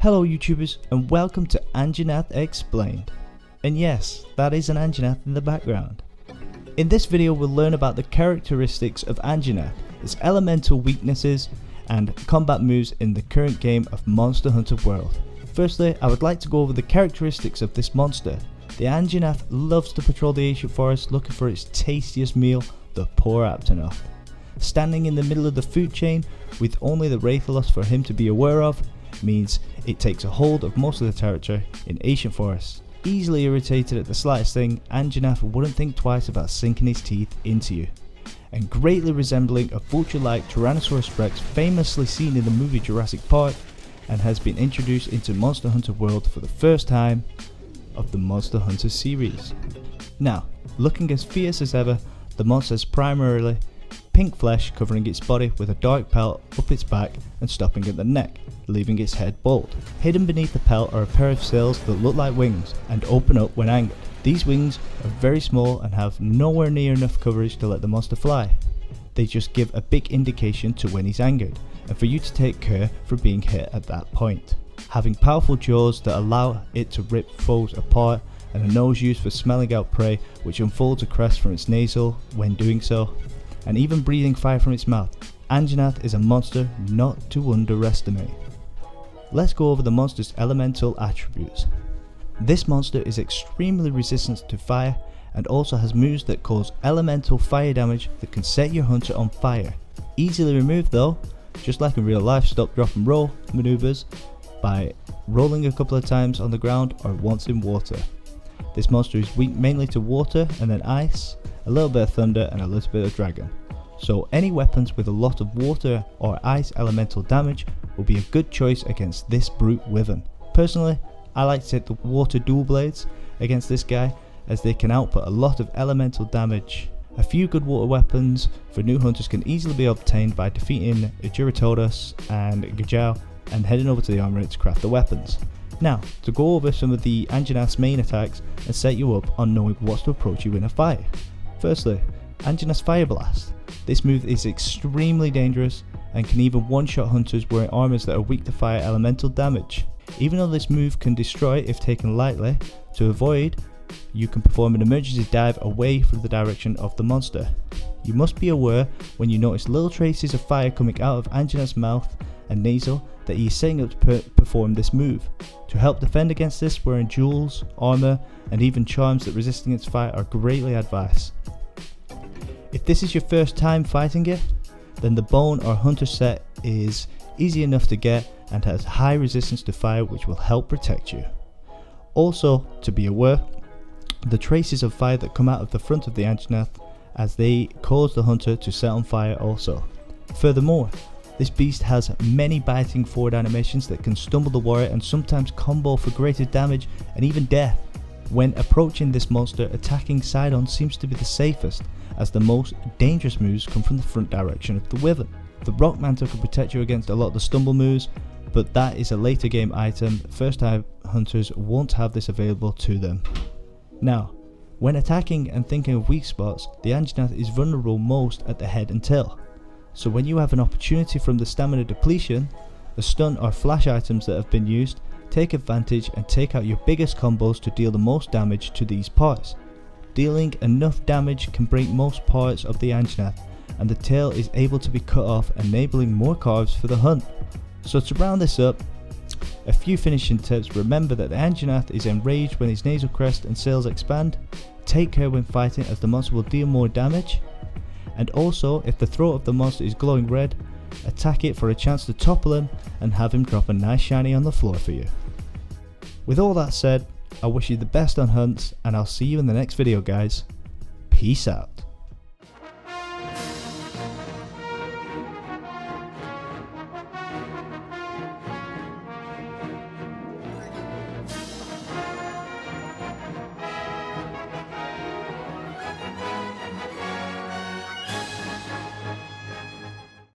Hello YouTubers and welcome to Anjanath Explained. And yes, that is an Anjanath in the background. In this video we'll learn about the characteristics of Anjanath, its elemental weaknesses and combat moves in the current game of Monster Hunter World. Firstly, I would like to go over the characteristics of this monster. The Anjanath loves to patrol the ancient forest looking for its tastiest meal, the poor Anjanath. Standing in the middle of the food chain with only the Wraitholos for him to be aware of means it takes a hold of most of the territory in ancient forests. Easily irritated at the slightest thing, Anjanath wouldn't think twice about sinking his teeth into you. And greatly resembling a vulture-like Tyrannosaurus Rex famously seen in the movie Jurassic Park and has been introduced into Monster Hunter World for the first time of the Monster Hunter series. Now, looking as fierce as ever, the monster has primarily pink flesh covering its body with a dark pelt up its back and stopping at the neck, leaving its head bald. Hidden beneath the pelt are a pair of sails that look like wings and open up when angered. These wings are very small and have nowhere near enough coverage to let the monster fly. They just give a big indication to when he's angered, and for you to take care for being hit at that point. Having powerful jaws that allow it to rip foes apart, and a nose used for smelling out prey which unfolds a crest from its nasal when doing so, and even breathing fire from its mouth, Anjanath is a monster not to underestimate. Let's go over the monster's elemental attributes. This monster is extremely resistant to fire and also has moves that cause elemental fire damage that can set your hunter on fire. Easily removed though, just like in real life stop, drop and roll maneuvers by rolling a couple of times on the ground or once in water. This monster is weak mainly to water and then ice, a little bit of thunder and a little bit of dragon. So any weapons with a lot of water or ice elemental damage will be a good choice against this brute wyvern. Personally, I like to take the water dual blades against this guy as they can output a lot of elemental damage. A few good water weapons for new hunters can easily be obtained by defeating Juratodas and Gajau and heading over to the armory to craft the weapons. Now, to go over some of the Anjanath's main attacks and set you up on knowing what to approach you in a fight. Firstly, Anjanath's Fire Blast. This move is extremely dangerous and can even one-shot hunters wearing armors that are weak to fire elemental damage. Even though this move can destroy if taken lightly, to avoid, you can perform an emergency dive away from the direction of the monster. You must be aware when you notice little traces of fire coming out of Anjanath's mouth and nasal that he is setting up to perform this move. To help defend against this, wearing jewels, armor and even charms that resist against fire are greatly advised. If this is your first time fighting it, then the bone or hunter set is easy enough to get and has high resistance to fire which will help protect you. Also, to be aware, the traces of fire that come out of the front of the Anjanath as they cause the hunter to set on fire also. Furthermore, this beast has many biting forward animations that can stumble the warrior and sometimes combo for greater damage and even death. When approaching this monster, attacking side on seems to be the safest, as the most dangerous moves come from the front direction of the wyvern. The rock mantle can protect you against a lot of the stumble moves, but that is a later game item. First time hunters won't have this available to them. Now, when attacking and thinking of weak spots, the Anjanath is vulnerable most at the head and tail. So when you have an opportunity from the stamina depletion, the stun or flash items that have been used, take advantage and take out your biggest combos to deal the most damage to these parts. Dealing enough damage can break most parts of the Anjanath, and the tail is able to be cut off, enabling more carves for the hunt. So to round this up, a few finishing tips. Remember that the Anjanath is enraged when his nasal crest and sails expand. Take care when fighting as the monster will deal more damage. And also, if the throat of the monster is glowing red, attack it for a chance to topple him and have him drop a nice shiny on the floor for you. With all that said, I wish you the best on hunts and I'll see you in the next video guys. Peace out.